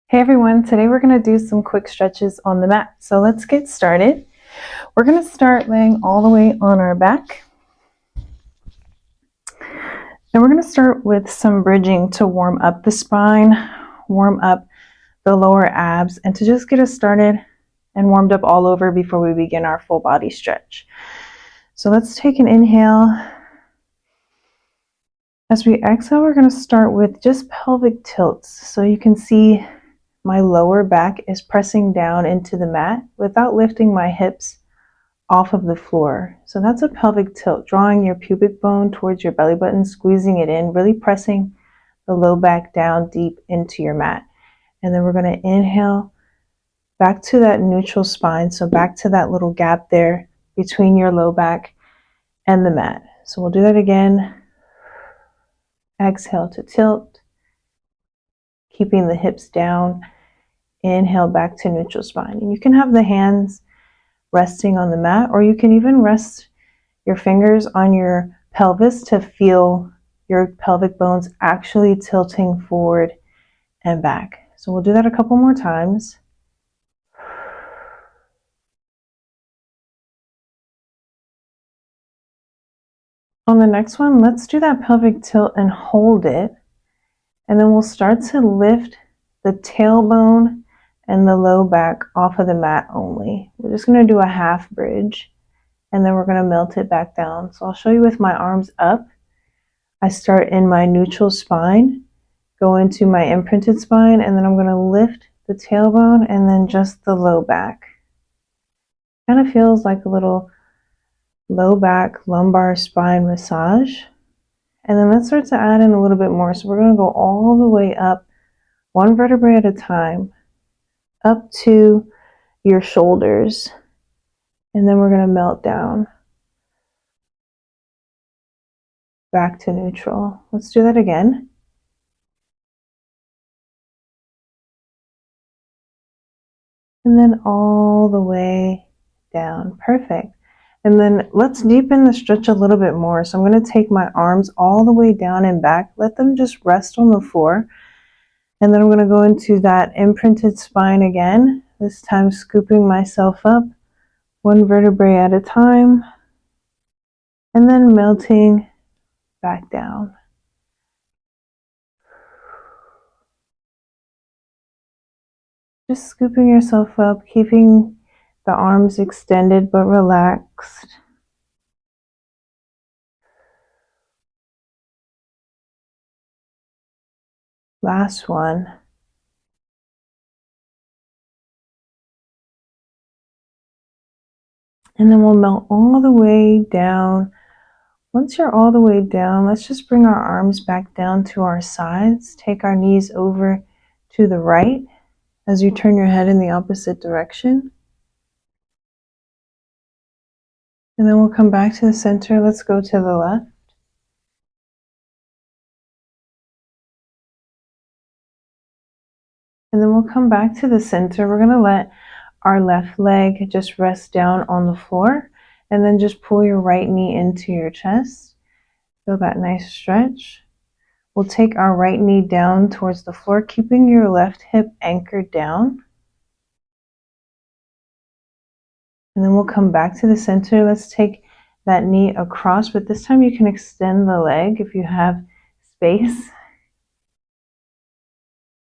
Hey everyone, today we're going to do some quick stretches on the mat. So let's get started. We're going to start laying all the way on our back. And we're going to start with some bridging to warm up the spine, warm up the lower abs, and to just get us started and warmed up all over before we begin our full body stretch. So let's take an inhale. As we exhale, we're going to start with just pelvic tilts. So you can see my lower back is pressing down into the mat without lifting my hips off of the floor. So that's a pelvic tilt, drawing your pubic bone towards your belly button, squeezing it in, really pressing the low back down deep into your mat. And then we're going to inhale back to that neutral spine. So back to that little gap there between your low back and the mat. So we'll do that again. Exhale to tilt, keeping the hips down. Inhale back to neutral spine. And you can have the hands resting on the mat, or you can even rest your fingers on your pelvis to feel your pelvic bones actually tilting forward and back. So we'll do that a couple more times. On the next one, let's do that pelvic tilt and hold it. And then we'll start to lift the tailbone and the low back off of the mat only. We're just going to do a half bridge, and then we're going to melt it back down. So I'll show you with my arms up. I start in my neutral spine, go into my imprinted spine, and then I'm going to lift the tailbone and then just the low back. Kind of feels like a little low back lumbar spine massage. And then let's start to add in a little bit more. So we're going to go all the way up, one vertebrae at a time, up to your shoulders. And then we're going to melt down back to neutral. Let's do that again. And then all the way down. Perfect. And then let's deepen the stretch a little bit more. So I'm going to take my arms all the way down and back. Let them just rest on the floor. And then I'm going to go into that imprinted spine again. This time scooping myself up, one vertebrae at a time. And then melting back down. Just scooping yourself up, keeping the arms extended but relaxed. Last one. And then we'll melt all the way down. Once you're all the way down, let's just bring our arms back down to our sides. Take our knees over to the right as you turn your head in the opposite direction. And then we'll come back to the center. Let's go to the left. And then we'll come back to the center. We're going to let our left leg just rest down on the floor. And then just pull your right knee into your chest. Feel that nice stretch. We'll take our right knee down towards the floor, keeping your left hip anchored down. And then we'll come back to the center. Let's take that knee across, but this time you can extend the leg if you have space.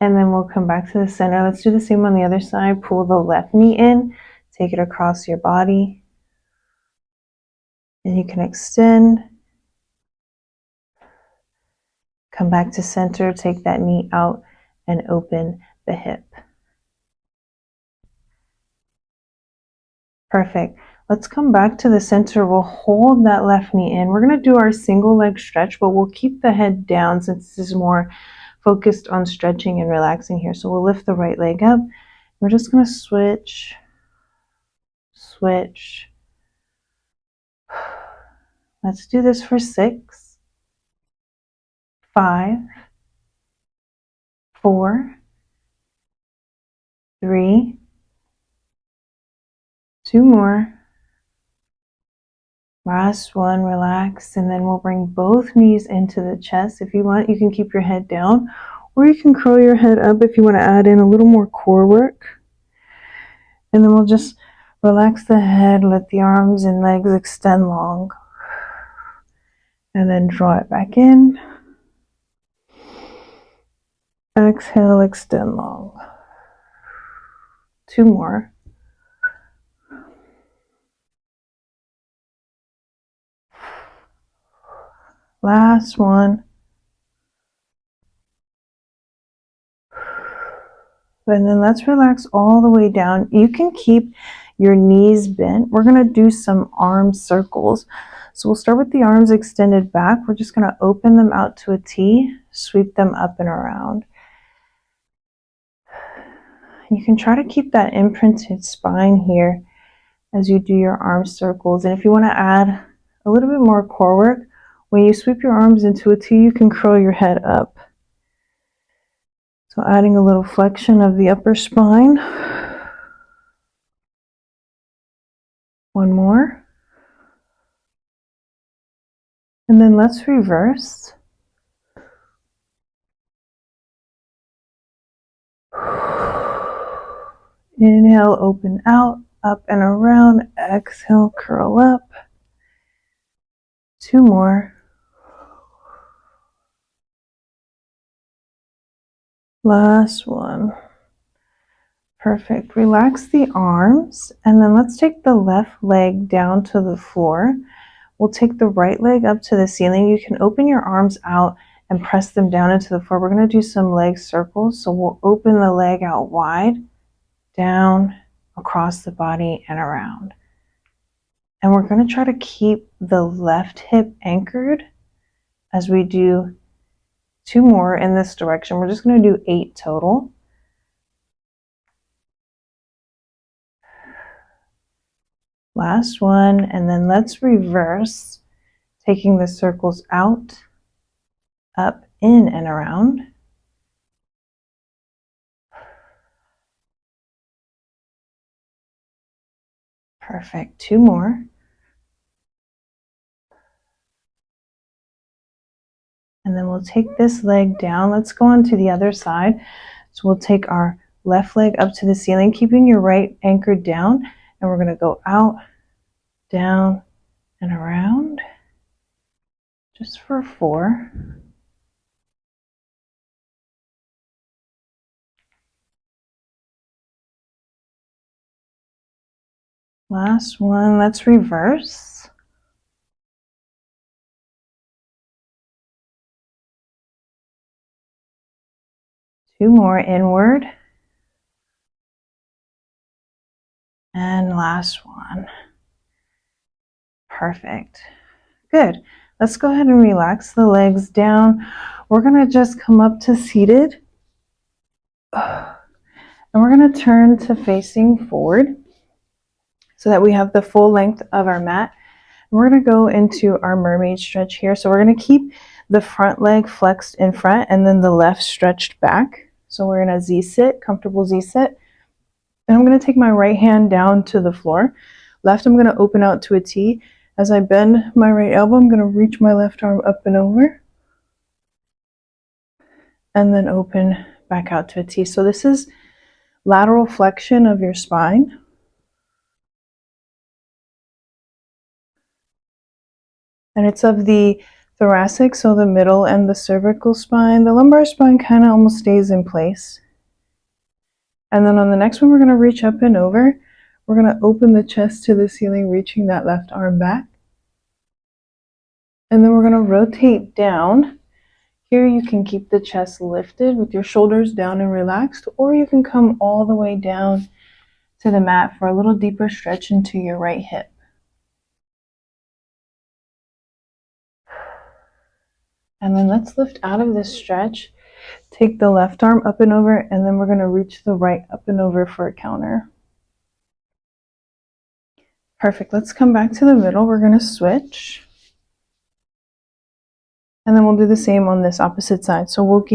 And then we'll come back to the center. Let's do the same on the other side. Pull the left knee in, take it across your body. And you can extend. Come back to center, take that knee out and open the hip. Perfect. Let's come back to the center. We'll hold that left knee in. We're going to do our single leg stretch, but we'll keep the head down since this is more focused on stretching and relaxing here. So we'll lift the right leg up. We're just going to switch, switch. Let's do this for 6, 5, 4, 3, 2 more. Last one, relax, and then we'll bring both knees into the chest. If you want, you can keep your head down, Or you can curl your head up if you want to add in a little more core work. And then we'll just relax the head, let the arms and legs extend long. And then draw it back in. Exhale, extend long. 2 more. Last one. And then let's relax all the way down. You can keep your knees bent. We're going to do some arm circles. So we'll start with the arms extended back. We're just going to open them out to a T, sweep them up and around. You can try to keep that imprinted spine here as you do your arm circles. And if you want to add a little bit more core work, when you sweep your arms into a T, you can curl your head up. So adding a little flexion of the upper spine. One more. And then let's reverse. Inhale, open out, up and around. Exhale, curl up. 2 more. Last one. Perfect. Relax the arms, and then let's take the left leg down to the floor. We'll take the right leg up to the ceiling. You can open your arms out and press them down into the floor. We're going to do some leg circles. So we'll open the leg out wide, down, across the body, and around. And we're going to try to keep the left hip anchored as we do 2 more in this direction. We're just going to do 8 total. Last one, and then let's reverse, taking the circles out, up, in, and around. Perfect. 2 more. And then we'll take this leg down. Let's go on to the other side. So we'll take our left leg up to the ceiling, keeping your right anchored down. And we're going to go out, down, and around. Just for 4. Last one. Let's reverse. Two more inward. And last one. Perfect. Good. Let's go ahead and relax the legs down. We're going to just come up to seated. And we're going to turn to facing forward so that we have the full length of our mat. And we're going to go into our mermaid stretch here. So we're going to keep the front leg flexed in front and then the left stretched back. So we're in a Z-sit, comfortable Z-sit. And I'm going to take my right hand down to the floor. Left, I'm going to open out to a T. As I bend my right elbow, I'm going to reach my left arm up and over. And then open back out to a T. So this is lateral flexion of your spine. And it's of the thoracic, so the middle and the cervical spine. The lumbar spine kind of almost stays in place. And then on the next one, we're going to reach up and over. We're going to open the chest to the ceiling, reaching that left arm back. And then we're going to rotate down. Here you can keep the chest lifted with your shoulders down and relaxed, or you can come all the way down to the mat for a little deeper stretch into your right hip. And then let's lift out of this stretch. Take the left arm up and over, and then we're going to reach the right up and over for a counter. Perfect. Let's come back to the middle. We're going to switch. And then we'll do the same on this opposite side. So we'll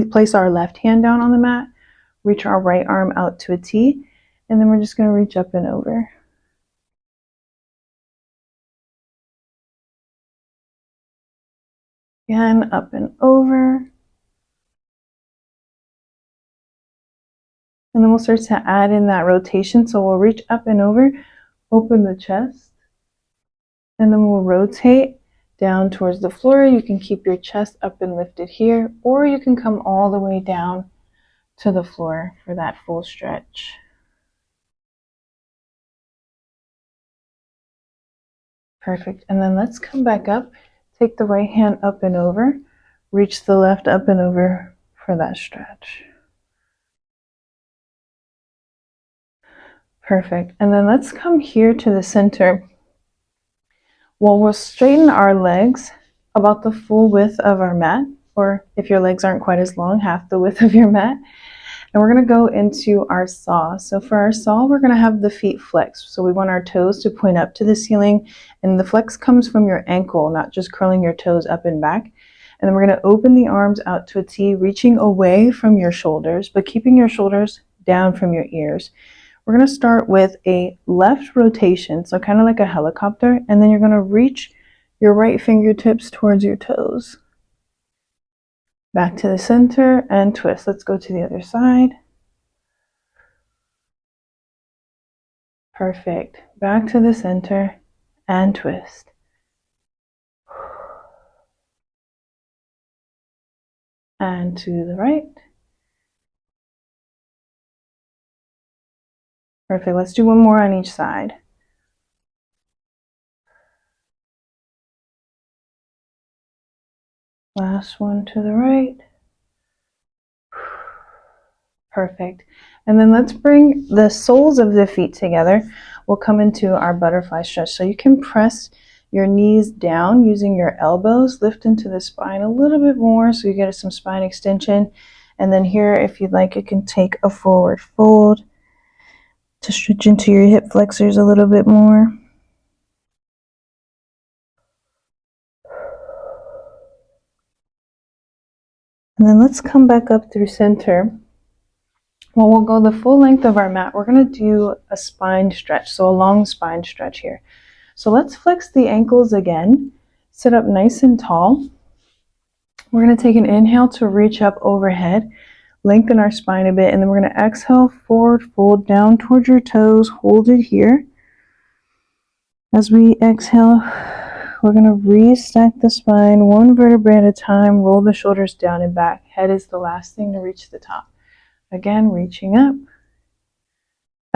place our left hand down on the mat, reach our right arm out to a T, and then we're just going to reach up and over. Again, up and over. And then we'll start to add in that rotation. So we'll reach up and over, open the chest, and then we'll rotate down towards the floor. You can keep your chest up and lifted here, or you can come all the way down to the floor for that full stretch. Perfect. And then let's come back up. Take the right hand up and over. Reach the left up and over for that stretch. Perfect. And then let's come here to the center. Well, we'll straighten our legs about the full width of our mat, or if your legs aren't quite as long, half the width of your mat. And we're going to go into our saw. So for our saw, we're going to have the feet flexed. So we want our toes to point up to the ceiling, and the flex comes from your ankle, not just curling your toes up and back. And then we're going to open the arms out to a T, reaching away from your shoulders, but keeping your shoulders down from your ears. We're going to start with a left rotation, so kind of like a helicopter, and then you're going to reach your right fingertips towards your toes. Back to the center and twist. Let's go to the other side. Perfect. Back to the center and twist. And to the right. Perfect. Let's do one more on each side. Last one to the right. Perfect. And then let's bring the soles of the feet together. We'll come into our butterfly stretch. So you can press your knees down using your elbows, lift into the spine a little bit more so you get some spine extension. And then here, if you'd like, you can take a forward fold to stretch into your hip flexors a little bit more. And then let's come back up through center. Well, we'll go the full length of our mat. We're going to do a spine stretch, so a long spine stretch here. So let's flex the ankles again. Sit up nice and tall. We're going to take an inhale to reach up overhead, lengthen our spine a bit, and then we're going to exhale, forward fold down towards your toes, hold it here. As we exhale, we're going to re-stack the spine one vertebrae at a time, roll the shoulders down and back. Head is the last thing to reach the top. Again, reaching up.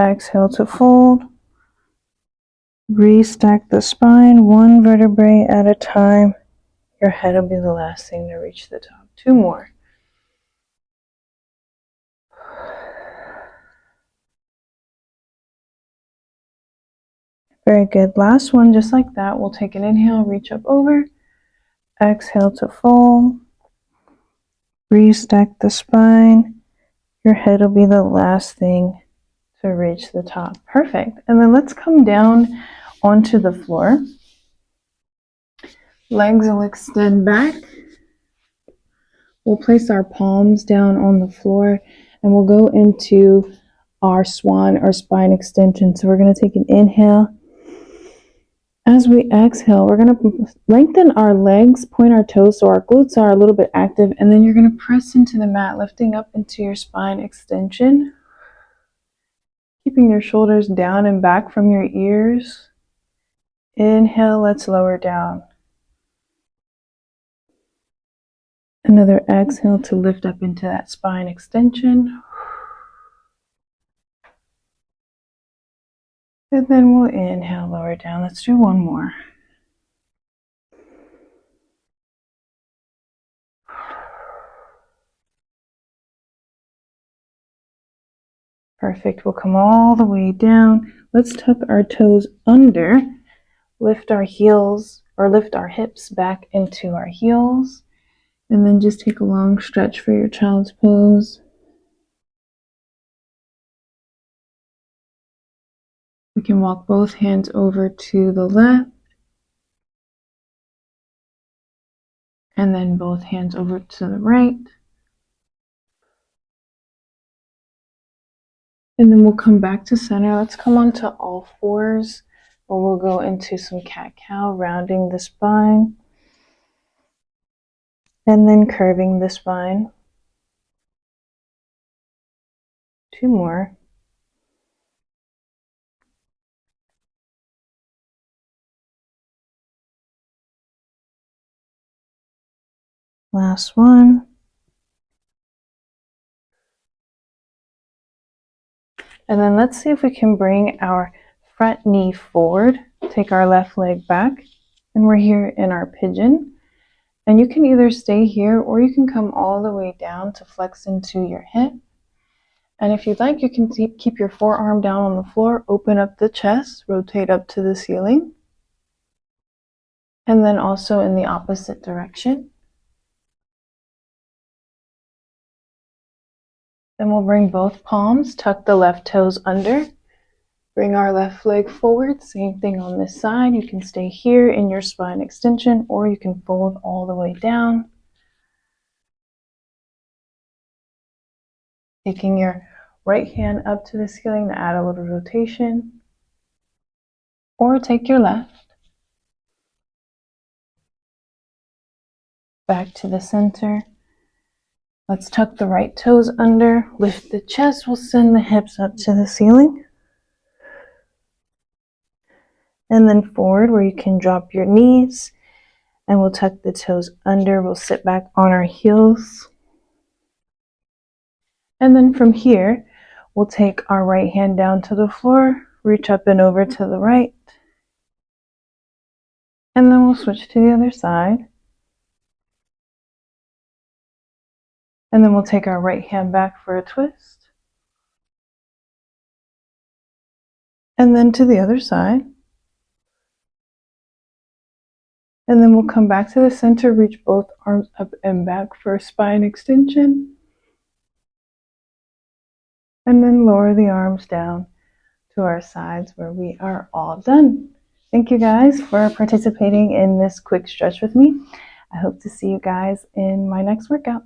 Exhale to fold. Re-stack the spine one vertebrae at a time. Your head will be the last thing to reach the top. Two more. Very good. Last one, just like that. We'll take an inhale, reach up over. Exhale to fold. Re-stack the spine. Your head will be the last thing to reach the top. Perfect. And then let's come down onto the floor. Legs will extend back. We'll place our palms down on the floor and we'll go into our swan or spine extension. So we're going to take an inhale. As we exhale, we're going to lengthen our legs, point our toes so our glutes are a little bit active, and then you're going to press into the mat, lifting up into your spine extension. Keeping your shoulders down and back from your ears. Inhale, let's lower down. Another exhale to lift up into that spine extension. And then we'll inhale, lower down. Let's do one more. Perfect. We'll come all the way down. Let's tuck our toes under. Lift our heels or lift our hips back into our heels. And then just take a long stretch for your child's pose. We can walk both hands over to the left. And then both hands over to the right. And then we'll come back to center. Let's come onto all fours, or we'll go into some cat-cow, rounding the spine. And then curving the spine. 2 more. Last one. And then let's see if we can bring our front knee forward. Take our left leg back. And we're here in our pigeon. And you can either stay here or you can come all the way down to flex into your hip. And if you'd like, you can keep your forearm down on the floor, open up the chest, rotate up to the ceiling. And then also in the opposite direction. Then we'll bring both palms, tuck the left toes under. Bring our left leg forward, same thing on this side. You can stay here in your spine extension or you can fold all the way down. Taking your right hand up to the ceiling to add a little rotation. Or take your left. Back to the center. Let's tuck the right toes under, lift the chest. We'll send the hips up to the ceiling. And then forward where you can drop your knees. And we'll tuck the toes under. We'll sit back on our heels. And then from here, we'll take our right hand down to the floor, reach up and over to the right. And then we'll switch to the other side. And then we'll take our right hand back for a twist. And then to the other side. And then we'll come back to the center, reach both arms up and back for a spine extension. And then lower the arms down to our sides where we are all done. Thank you guys for participating in this quick stretch with me. I hope to see you guys in my next workout.